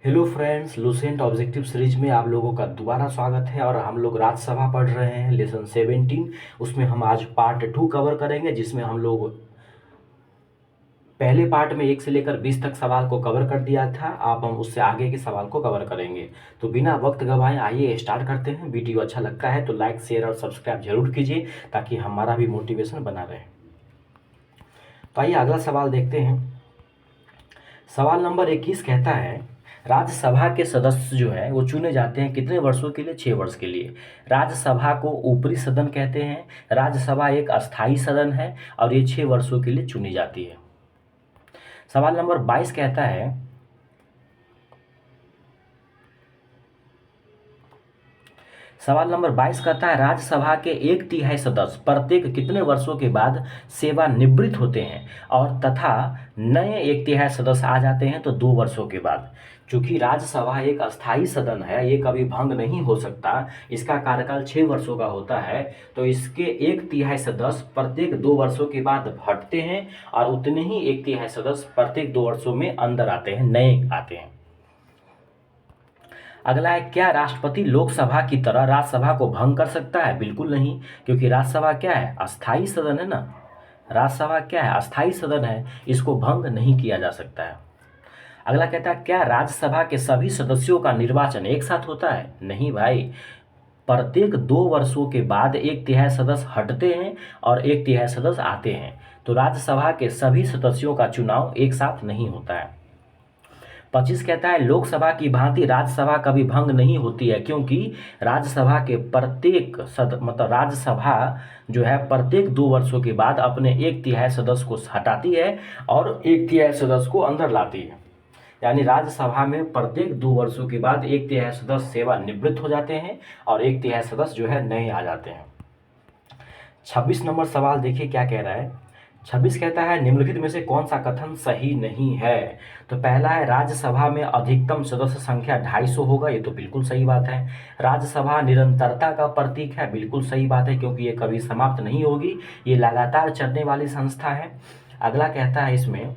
Hello friends, Lucent objective series में आप लोगों का दोबारा स्वागत है। और हम लोग राज्यसभा पढ़ रहे हैं लेसन 17। उसमें हम आज पार्ट 2 कवर करेंगे, जिसमें हम लोग पहले पार्ट में 1 से लेकर 20 तक सवाल को कवर कर दिया था। अब हम उससे आगे के सवाल को कवर करेंगे। तो बिना वक्त गंवाए आइए स्टार्ट करते हैं। वीडियो अच्छा लगता है तो लाइक, शेयर और सब्सक्राइब जरूर कीजिए, ताकि हमारा भी मोटिवेशन बना रहे। तो आइए अगला सवाल देखते हैं। सवाल नंबर 21 कहता है, राज्यसभा के सदस्य जो है वो चुने जाते हैं कितने वर्षों के लिए? 6 वर्ष के लिए। राज्यसभा को ऊपरी सदन कहते हैं। राज्यसभा एक अस्थाई सदन है और ये 6 वर्षों के लिए चुनी जाती है। सवाल नंबर 22 कहता है, कहता है राज्यसभा के 1/3 सदस्य प्रत्येक कितने वर्षों के बाद सेवानिवृत्त होते हैं, और तथा नए 1/3 सदस्य आ जाते हैं तो 2 वर्षों के बाद। चूंकि राज्यसभा एक अस्थाई सदन है, ये कभी भंग नहीं हो सकता, इसका कार्यकाल 6 वर्षों का होता है, तो इसके 1/3 सदस्य प्रत्येक 2 वर्षों के बाद हटते हैं और उतने ही 1/3 सदस्य प्रत्येक 2 वर्षों में अंदर आते हैं, नए आते हैं। अगला है, क्या राष्ट्रपति लोकसभा की तरह राज्यसभा को भंग कर सकता है? बिल्कुल नहीं, क्योंकि राज्यसभा क्या है? अस्थाई सदन है ना। राज्यसभा क्या है? अस्थाई सदन है, इसको भंग नहीं किया जा सकता है। अगला कहता है, क्या राज्यसभा के सभी सदस्यों का निर्वाचन एक साथ होता है? नहीं भाई, प्रत्येक 2 वर्षों के बाद 1/3 सदस्य हटते हैं और 1/3 सदस्य आते हैं। तो राज्यसभा के सभी सदस्यों का चुनाव एक साथ नहीं होता है। 25 कहता है, लोकसभा की भांति राज्यसभा कभी भंग नहीं होती है, क्योंकि राज्यसभा के प्रत्येक राज्यसभा जो है प्रत्येक 2 वर्षों के बाद अपने 1/3 सदस्य को हटाती है और 1/3 सदस्य को अंदर लाती है। यानी राज्यसभा में प्रत्येक 2 वर्षों के बाद 1/3 सदस्य सेवानिवृत्त हो जाते हैं और 1/3 सदस्य जो है नए आ जाते हैं। 26 नंबर सवाल देखिए क्या कह रहा है। 26 कहता है, निम्नलिखित में से कौन सा कथन सही नहीं है? तो पहला है, राज्यसभा में अधिकतम सदस्य संख्या 250 होगा। ये तो बिल्कुल सही बात है। राज्यसभा निरंतरता का प्रतीक है। बिल्कुल सही बात है, क्योंकि ये कभी समाप्त नहीं होगी, ये लगातार चलने वाली संस्था है। अगला कहता है इसमें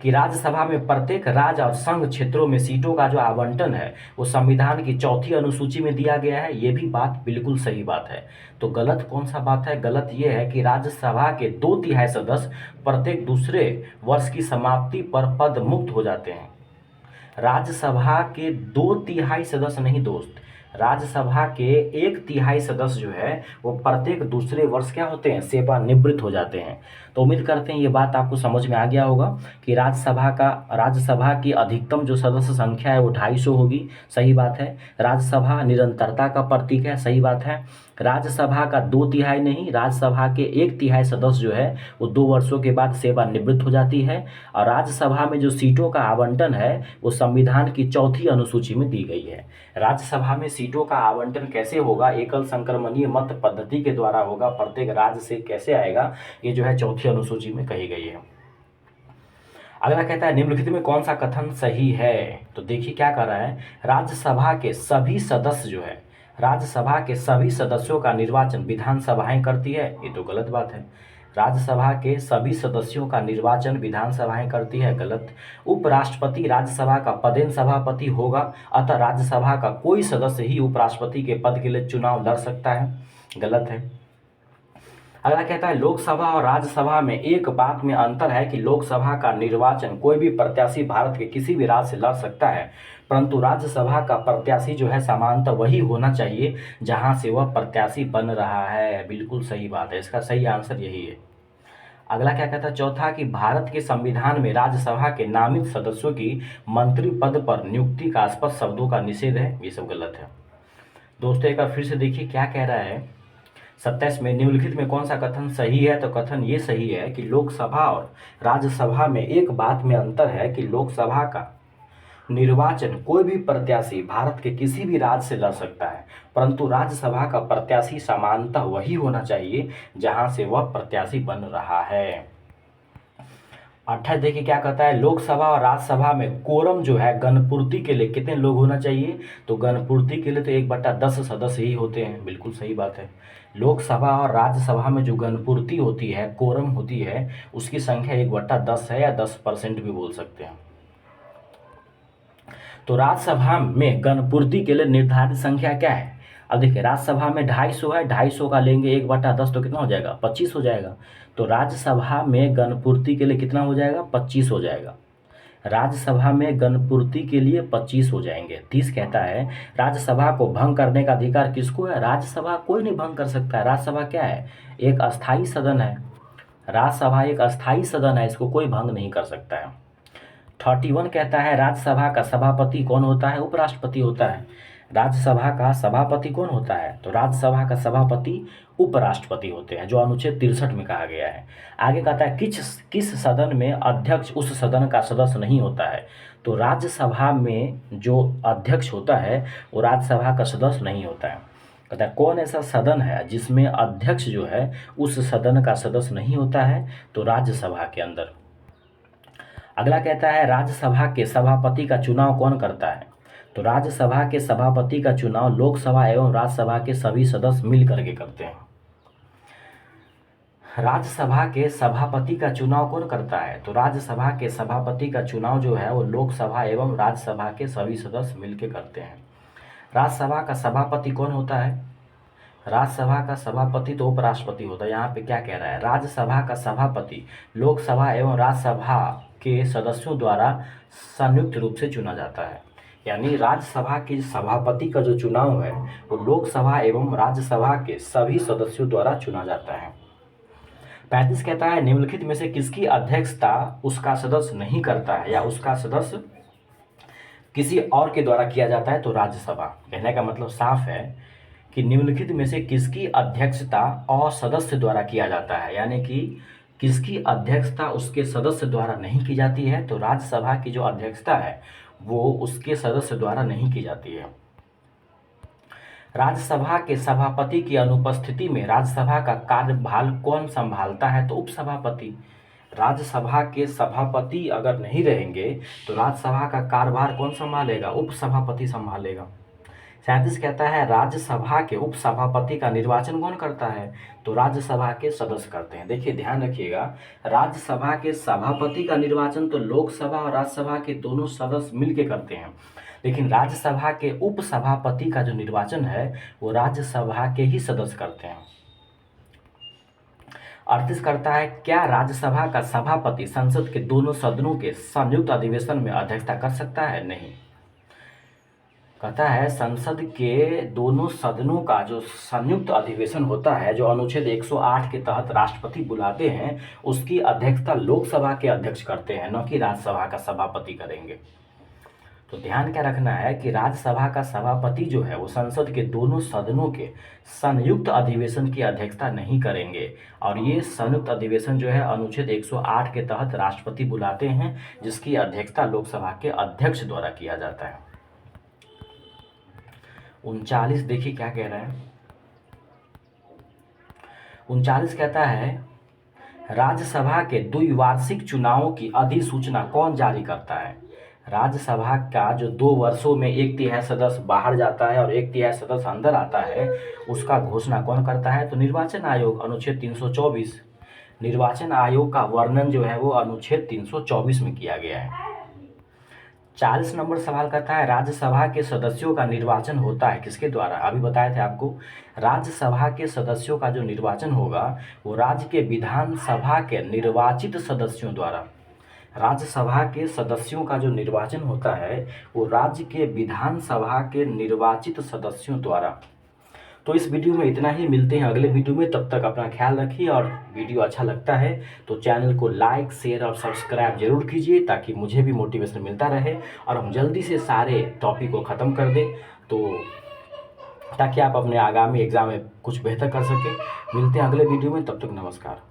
कि राज्यसभा में प्रत्येक राज्य और संघ क्षेत्रों में सीटों का जो आवंटन है वो संविधान की 4वीं अनुसूची में दिया गया है। ये भी बात बिल्कुल सही बात है। तो गलत कौन सा बात है? गलत ये है कि राज्यसभा के 2/3 सदस्य प्रत्येक दूसरे वर्ष की समाप्ति पर पद मुक्त हो जाते हैं। राज्यसभा के 2/3 सदस्य नहीं दोस्त, राज्यसभा के 1/3 सदस्य जो है वो प्रत्येक दूसरे वर्ष क्या होते हैं? सेवानिवृत्त हो जाते हैं। तो उम्मीद करते हैं ये बात आपको समझ में आ गया होगा कि राज्यसभा की अधिकतम जो सदस्य संख्या है वो 250 होगी। सही बात है। राज्यसभा निरंतरता का प्रतीक है। सही बात है। राज्यसभा का 2/3 नहीं, राज्यसभा के 1/3 सदस्य जो है वो 2 वर्षों के बाद सेवानिवृत्त हो जाती है। और राज्यसभा में जो सीटों का आवंटन है वो संविधान की 4वीं अनुसूची में दी गई है। राज्यसभा में सीटों का आवंटन कैसे होगा? एकल संक्रमणीय मत पद्धति के द्वारा होगा। प्रत्येक राज्य से कैसे आएगा, ये जो है 4वीं अनुसूची में कही गई है। अगला कहता है, निम्नलिखित में कौन सा कथन सही है? तो देखिए क्या कर रहा है, राज्यसभा के सभी सदस्य जो है, राज्यसभा के सभी सदस्यों का निर्वाचन विधानसभाएं करती है। ये तो गलत बात है। राज्यसभा के सभी सदस्यों का निर्वाचन विधानसभाएं करती है। गलत। उपराष्ट्रपति राज्यसभा का पदेन सभापति होगा, अतः राज्यसभा का कोई सदस्य ही उपराष्ट्रपति के पद के लिए चुनाव लड़ सकता है। गलत है। अगला कहता है, लोकसभा और राज्यसभा में एक बात में अंतर है कि लोकसभा का निर्वाचन कोई भी प्रत्याशी भारत के किसी भी राज्य से लड़ सकता है, परंतु राज्यसभा का प्रत्याशी जो है सामान्यतः वही होना चाहिए जहां से वह प्रत्याशी बन रहा है। बिल्कुल सही बात है, इसका सही आंसर यही है। अगला क्या कहता है, चौथा, कि भारत के संविधान में राज्यसभा के नामित सदस्यों की मंत्री पद पर नियुक्ति का स्पष्ट शब्दों का निषेध है। ये सब गलत है। दोस्तों एक बार फिर से देखिए क्या कह रहा है। 27 में निम्नलिखित में कौन सा कथन सही है? तो कथन ये सही है कि लोकसभा और राज्यसभा में एक बात में अंतर है कि लोकसभा का निर्वाचन कोई भी प्रत्याशी भारत के किसी भी राज्य से लड़ सकता है, परंतु राज्यसभा का प्रत्याशी सामान्यतः वही होना चाहिए जहां से वह प्रत्याशी बन रहा है। 28 देखिए क्या कहता है, लोकसभा और राज्यसभा में कोरम जो है गणपूर्ति के लिए कितने लोग होना चाहिए? तो गणपूर्ति के लिए तो 1/10 सदस्य ही होते हैं। बिल्कुल सही बात है। लोकसभा और राज्यसभा में जो गणपूर्ति होती है, कोरम होती है, उसकी संख्या 1/10 है, या 10% भी बोल सकते हैं। तो राज्यसभा में गणपूर्ति के लिए निर्धारित संख्या क्या है? अब देखिए राज्यसभा में 250 है, 250 का लेंगे 1/10 तो कितना हो जाएगा? 25 हो जाएगा। तो राज्यसभा में गणपूर्ति के लिए कितना हो जाएगा? 25 हो जाएगा। राज्यसभा में गणपूर्ति के लिए 25 हो जाएंगे। 30 कहता है राज्यसभा को भंग करने का अधिकार किसको है? राज्यसभा कोई नहीं भंग कर सकता है। राज्यसभा क्या है? एक अस्थाई सदन है। राज्यसभा एक अस्थाई सदन है, इसको कोई भंग नहीं कर सकता है। 31 कहता है राज्यसभा का सभापति कौन होता है? उपराष्ट्रपति होता है। राज्यसभा का सभापति कौन होता है? तो राज्यसभा का सभापति उपराष्ट्रपति होते हैं, जो अनुच्छेद 63 में कहा गया है। आगे कहता है किस सदन में अध्यक्ष उस सदन का सदस्य नहीं होता है? तो राज्यसभा में जो अध्यक्ष होता है वो राज्यसभा का सदस्य नहीं होता है। कहता है कौन ऐसा सदन है जिसमें अध्यक्ष जो है उस सदन का सदस्य नहीं होता है? तो राज्यसभा के अंदर। अगला कहता है राज्यसभा के सभापति का चुनाव कौन करता है? तो राज्यसभा के सभापति का चुनाव लोकसभा एवं राज्यसभा के सभी सदस्य मिल करके करते हैं। राज्यसभा के सभापति का चुनाव कौन करता है? तो राज्यसभा के सभापति का चुनाव जो है वो लोकसभा एवं राज्यसभा के सभी सदस्य मिलकर करते हैं। राज्यसभा का सभापति कौन होता है? राज्यसभा का सभापति तो उपराष्ट्रपति होता है। यहाँ पे क्या कह रहा है? राज्यसभा का सभापति लोकसभा एवं राज्यसभा के सदस्यों द्वारा संयुक्त रूप से चुना जाता है। यानी राज्यसभा के सभापति का जो चुनाव है वो लोकसभा एवं राज्यसभा के सभी सदस्यों द्वारा चुना जाता है। 35 कहता है निम्नलिखित में से किसकी अध्यक्षता उसका सदस्य नहीं करता है या उसका सदस्य किसी और के द्वारा किया जाता है? तो राज्यसभा। कहने का मतलब साफ है कि निम्नलिखित में से किसकी अध्यक्षता और सदस्य द्वारा किया जाता है, यानी कि किसकी अध्यक्षता उसके सदस्य द्वारा नहीं की जाती है? तो राज्यसभा की जो अध्यक्षता है वो उसके सदस्य द्वारा नहीं की जाती है। राज्यसभा के सभापति की अनुपस्थिति में राज्यसभा का कार्यभार कौन संभालता है? तो उपसभापति। राज्यसभा के सभापति अगर नहीं रहेंगे तो राज्यसभा का कार्यभार कौन संभालेगा? उपसभापति संभालेगा। 37 कहता है राज्यसभा के उपसभापति का निर्वाचन कौन करता है? तो राज्यसभा के सदस्य करते हैं। देखिए ध्यान रखिएगा, राज्यसभा के सभापति का निर्वाचन तो लोकसभा और राज्यसभा के दोनों सदस्य मिलकर करते हैं, लेकिन राज्यसभा के उपसभापति का जो निर्वाचन है वो राज्यसभा के ही सदस्य करते हैं। 38 करता है क्या राज्यसभा का सभापति संसद के दोनों सदनों के संयुक्त अधिवेशन में अध्यक्षता कर सकता है? नहीं। कहता है संसद के दोनों सदनों का जो संयुक्त अधिवेशन होता है, जो अनुच्छेद 108 के तहत राष्ट्रपति बुलाते हैं, उसकी अध्यक्षता लोकसभा के अध्यक्ष करते हैं, न कि राज्यसभा का सभापति करेंगे। तो ध्यान क्या रखना है कि राज्यसभा का सभापति जो है वो संसद के दोनों सदनों के संयुक्त अधिवेशन की अध्यक्षता नहीं करेंगे, और ये संयुक्त अधिवेशन जो है अनुच्छेद 108 के तहत राष्ट्रपति बुलाते हैं, जिसकी अध्यक्षता लोकसभा के अध्यक्ष द्वारा किया जाता है। 39 देखिए क्या कह रहा है। 39 कहता है राज्यसभा के द्विवार्षिक चुनावों की अधिसूचना कौन जारी करता है? राज्यसभा का जो 2 वर्षों में 1/3 सदस्य बाहर जाता है और 1/3 सदस्य अंदर आता है, उसका घोषणा कौन करता है? तो निर्वाचन आयोग, अनुच्छेद 324। निर्वाचन आयोग का वर्णन जो है वो अनुच्छेद 324 में किया गया है। 40 नंबर सवाल करता है राज्यसभा के सदस्यों का निर्वाचन होता है किसके द्वारा? अभी बताए थे आपको, राज्यसभा के सदस्यों का जो निर्वाचन होगा वो राज्य के विधानसभा के निर्वाचित सदस्यों द्वारा। राज्यसभा के सदस्यों का जो निर्वाचन होता है वो राज्य के विधानसभा के निर्वाचित सदस्यों द्वारा। तो इस वीडियो में इतना ही, मिलते हैं अगले वीडियो में। तब तक अपना ख्याल रखिए, और वीडियो अच्छा लगता है तो चैनल को लाइक, शेयर और सब्सक्राइब जरूर कीजिए, ताकि मुझे भी मोटिवेशन मिलता रहे और हम जल्दी से सारे टॉपिक को ख़त्म कर दें, तो ताकि आप अपने आगामी एग्ज़ाम में कुछ बेहतर कर सकें। मिलते हैं अगले वीडियो में, तब तक नमस्कार।